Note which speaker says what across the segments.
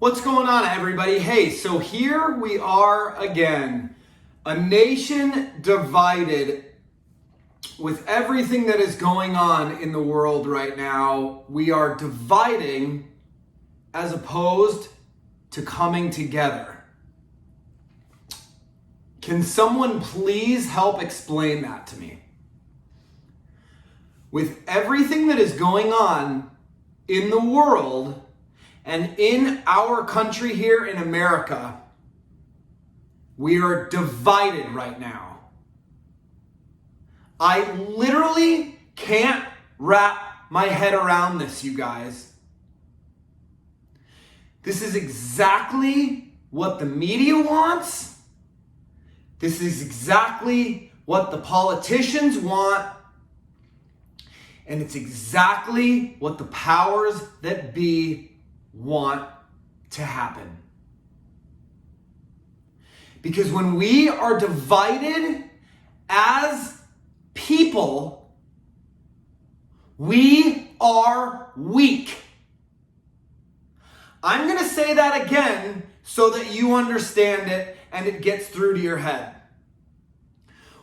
Speaker 1: What's going on, everybody? Hey, so here we are again. A nation divided. With everything that is going on in the world right now, we are dividing as opposed to coming together. Can someone please help explain that to me? With everything that is going on in the world and in our country here in America, we are divided right now. I literally can't wrap my head around this, you guys. This is exactly what the media wants. This is exactly what the politicians want. And it's exactly what the powers that be want to happen. Because when we are divided as people, we are weak. I'm going to say that again so that you understand it and it gets through to your head.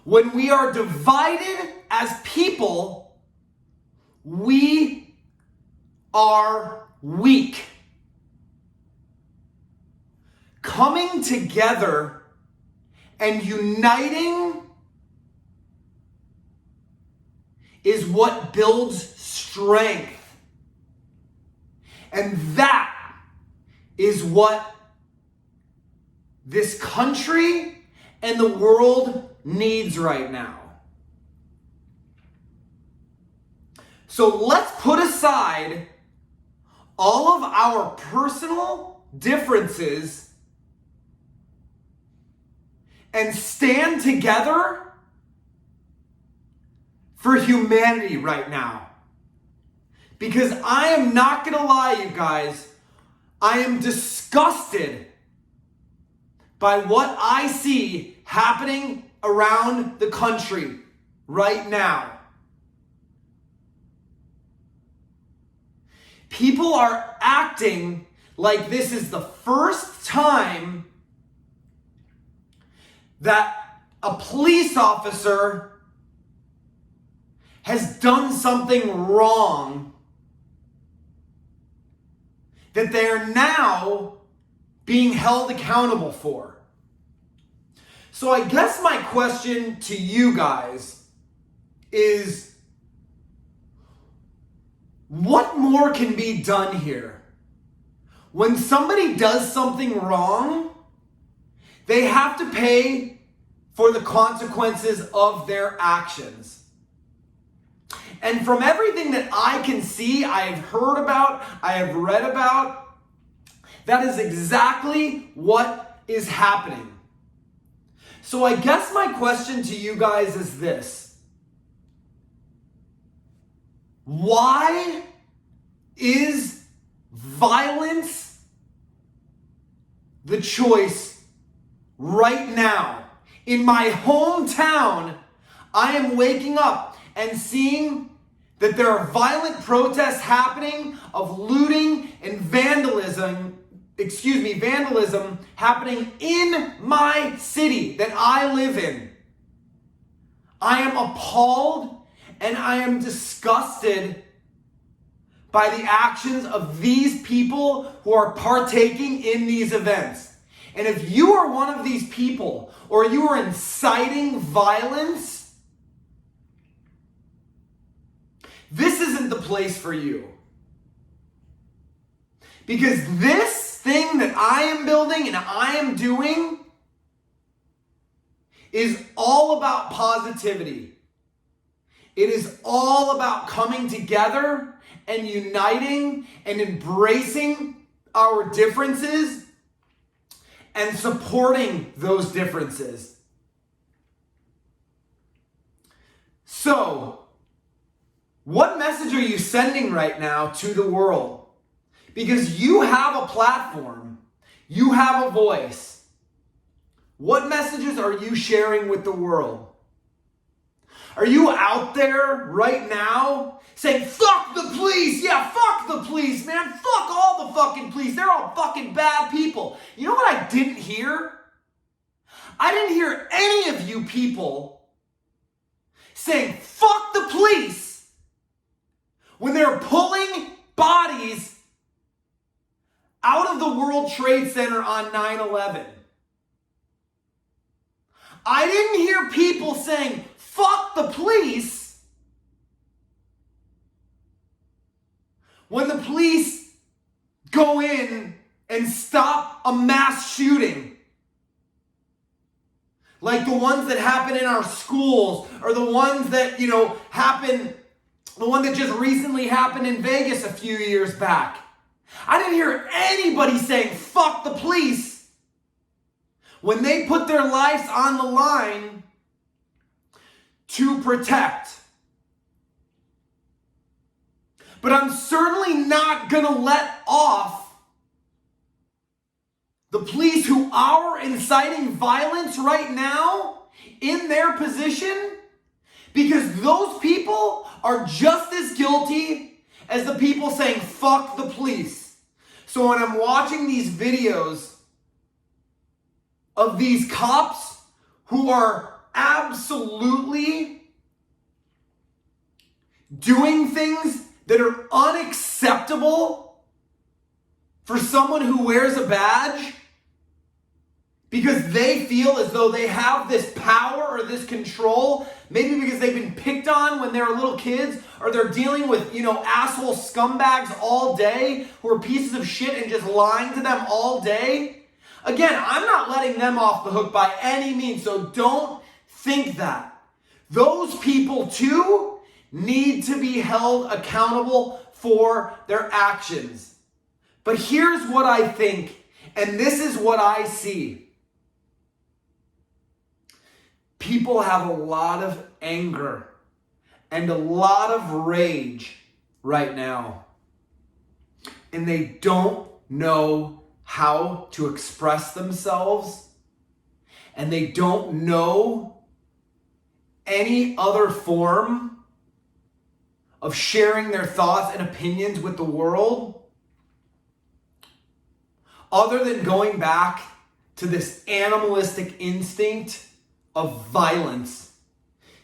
Speaker 1: When we are divided as people, we are weak. Coming together and uniting is what builds strength. And that is what this country and the world needs right now. So let's put aside all of our personal differences and stand together for humanity right now. Because I am not going to lie, you guys, I am disgusted by what I see happening around the country right now. People are acting like this is the first time that a police officer has done something wrong that they are now being held accountable for. So I guess my question to you guys is, what more can be done here? When somebody does something wrong, they have to pay for the consequences of their actions. And from everything that I can see, I have heard about, I have read about, that is exactly what is happening. So I guess my question to you guys is this. Why is violence the choice right now? In my hometown, I am waking up and seeing that there are violent protests happening of looting and vandalism happening in my city that I live in. I am appalled and I am disgusted by the actions of these people who are partaking in these events. And if you are one of these people or you are inciting violence, this isn't the place for you. Because this thing that I am building and I am doing is all about positivity. It is all about coming together and uniting and embracing our differences and supporting those differences. So, what message are you sending right now to the world? Because you have a platform. You have a voice. What messages are you sharing with the world? Are you out there right now saying, fuck the police. Yeah, fuck the police, man. Fuck all the fucking police. They're all fucking bad people. You know what I didn't hear? I didn't hear any of you people saying, fuck the police when they're pulling bodies out of the World Trade Center on 9/11. I didn't hear people saying, fuck the police when the police go in and stop a mass shooting. Like the ones that happen in our schools, or the ones that, happen, the one that just recently happened in Vegas a few years back. I didn't hear anybody saying, fuck the police, when they put their lives on the line to protect. But I'm certainly not going to let off the police who are inciting violence right now in their position, because those people are just as guilty as the people saying, fuck the police. So when I'm watching these videos of these cops who are absolutely doing things that are unacceptable for someone who wears a badge, because they feel as though they have this power or this control, maybe because they've been picked on when they were little kids, or they're dealing with, asshole scumbags all day who are pieces of shit and just lying to them all day. Again, I'm not letting them off the hook by any means, so don't think that. Those people too need to be held accountable for their actions. But here's what I think, and this is what I see. People have a lot of anger and a lot of rage right now, and they don't know how to express themselves, and they don't know any other form of sharing their thoughts and opinions with the world other than going back to this animalistic instinct of violence.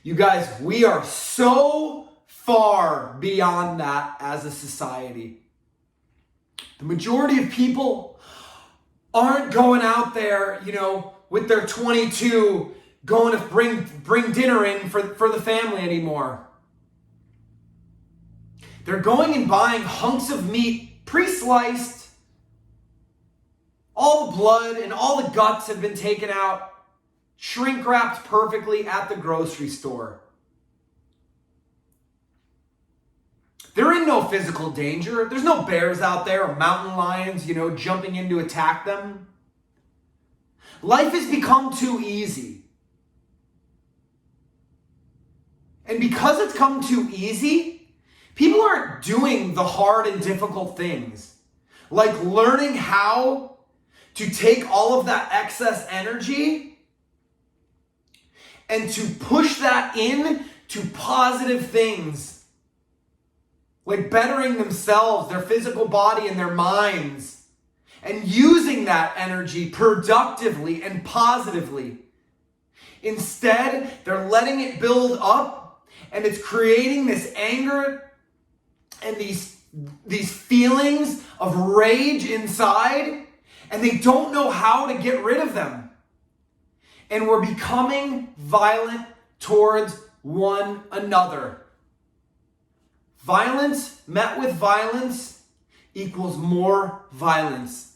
Speaker 1: You guys, we are so far beyond that as a society. The majority of people aren't going out there, with their 22, going to bring dinner in for the family anymore. They're going and buying hunks of meat, pre-sliced. All the blood and all the guts have been taken out, shrink wrapped perfectly at the grocery store. They're in no physical danger. There's no bears out there or mountain lions, jumping in to attack them. Life has become too easy. And because it's come too easy, people aren't doing the hard and difficult things, like learning how to take all of that excess energy and to push that in to positive things, like bettering themselves, their physical body and their minds, and using that energy productively and positively. Instead, they're letting it build up, and it's creating this anger and these feelings of rage inside, and they don't know how to get rid of them. And we're becoming violent towards one another. Violence met with violence equals more violence.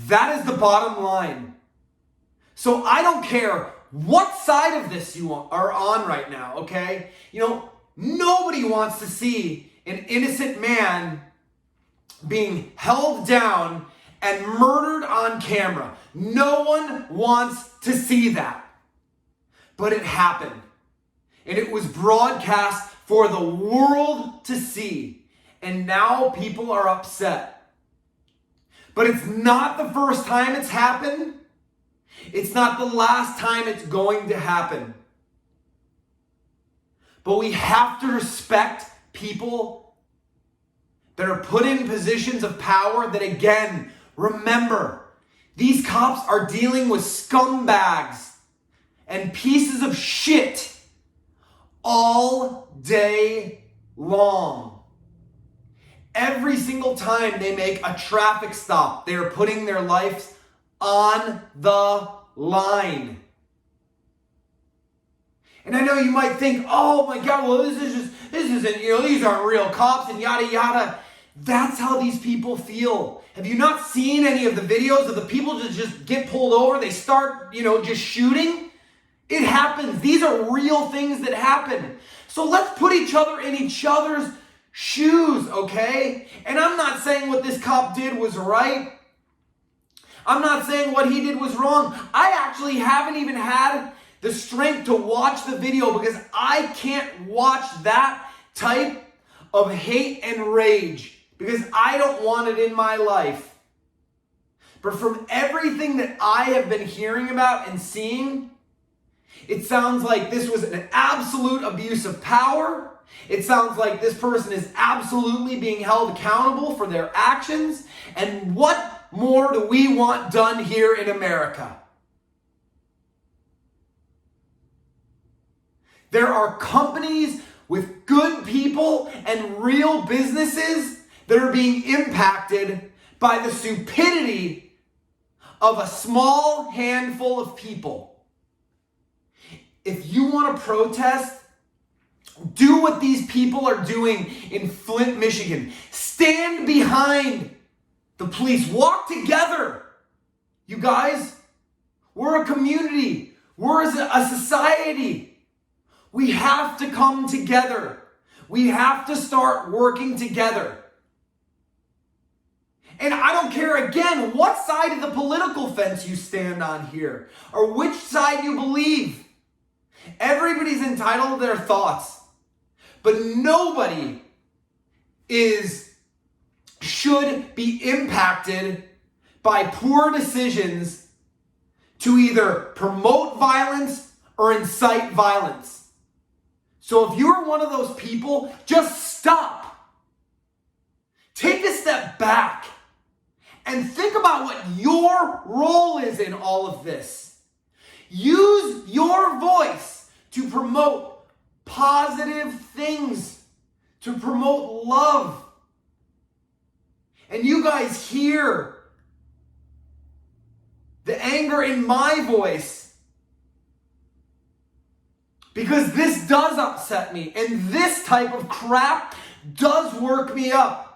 Speaker 1: That is the bottom line. So I don't care what side of this you are on right now, okay? Nobody wants to see an innocent man being held down and murdered on camera. No one wants to see that. But it happened. And it was broadcast for the world to see. And now people are upset. But it's not the first time it's happened. It's not the last time it's going to happen. But we have to respect people that are put in positions of power that, again, remember, these cops are dealing with scumbags and pieces of shit all day long. Every single time they make a traffic stop, they are putting their lives on the line. And I know you might think, oh my God, well this isn't, these aren't real cops and yada yada. That's how these people feel. Have you not seen any of the videos of the people that just get pulled over? They start, just shooting. It happens. These are real things that happen. So let's put each other in each other's shoes, okay? And I'm not saying what this cop did was right. I'm not saying what he did was wrong. I actually haven't even had the strength to watch the video because I can't watch that type of hate and rage because I don't want it in my life. But from everything that I have been hearing about and seeing, it sounds like this was an absolute abuse of power. It sounds like this person is absolutely being held accountable for their actions. And what more do we want done here in America? There are companies with good people and real businesses that are being impacted by the stupidity of a small handful of people. If you want to protest, do what these people are doing in Flint, Michigan. Stand behind the police. Walk together. You guys, we're a community. We're a society. We have to come together. We have to start working together. And I don't care, again, what side of the political fence you stand on here or which side you believe. Everybody's entitled to their thoughts. But nobody should be impacted by poor decisions to either promote violence or incite violence. So if you're one of those people, just stop. Take a step back and think about what your role is in all of this. Use your voice to promote positive things, to promote love. And you guys hear the anger in my voice because this does upset me and this type of crap does work me up.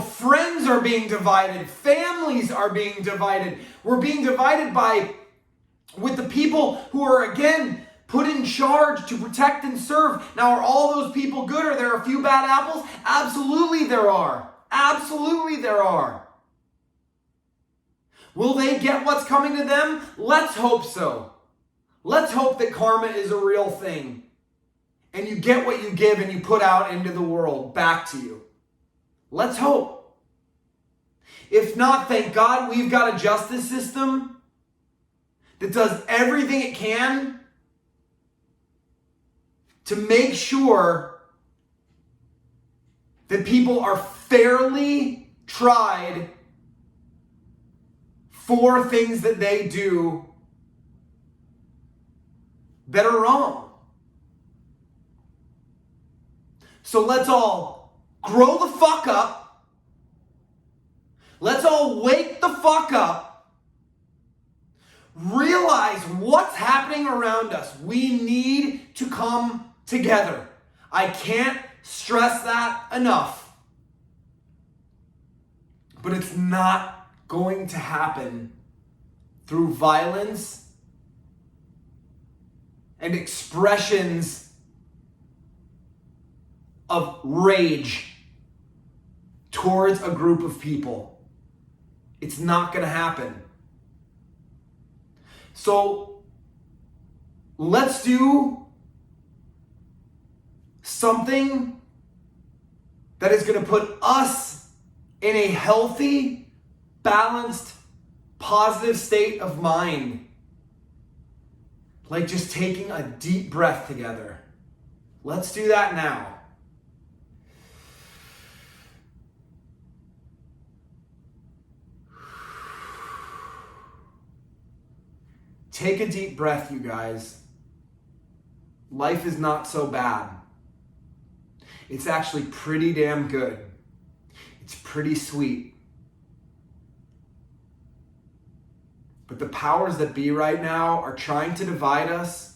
Speaker 1: Friends are being divided. Families are being divided. We're being divided with the people who are, again, put in charge to protect and serve. Now, are all those people good? Are there a few bad apples? Absolutely there are. Absolutely there are. Will they get what's coming to them? Let's hope so. Let's hope that karma is a real thing. And you get what you give and you put out into the world back to you. Let's hope. If not, thank God we've got a justice system that does everything it can to make sure that people are fairly tried for things that they do that are wrong. So let's all grow the fuck up. Let's all wake the fuck up. Realize what's happening around us. We need to come together. I can't stress that enough. But it's not going to happen through violence and expressions of rage towards a group of people. It's not going to happen. So let's do something that is going to put us in a healthy, balanced, positive state of mind. Like just taking a deep breath together. Let's do that now. Take a deep breath, you guys. Life is not so bad. It's actually pretty damn good. It's pretty sweet. But the powers that be right now are trying to divide us.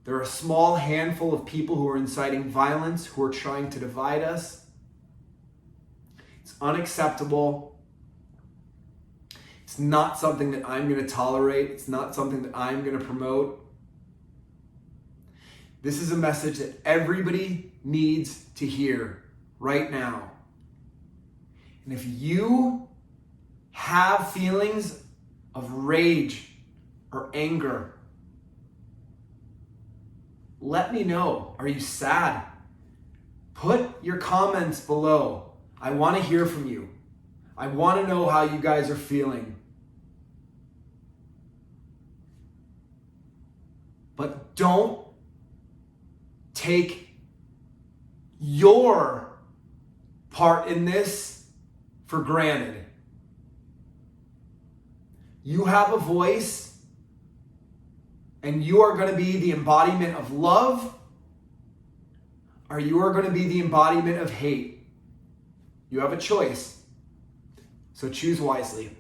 Speaker 1: There are a small handful of people who are inciting violence, who are trying to divide us. It's unacceptable. It's not something that I'm going to tolerate. It's not something that I'm going to promote. This is a message that everybody needs to hear right now. And if you have feelings of rage or anger, let me know. Are you sad? Put your comments below. I want to hear from you. I want to know how you guys are feeling. But don't take your part in this for granted. You have a voice, and you are going to be the embodiment of love, or you are going to be the embodiment of hate. You have a choice, so choose wisely.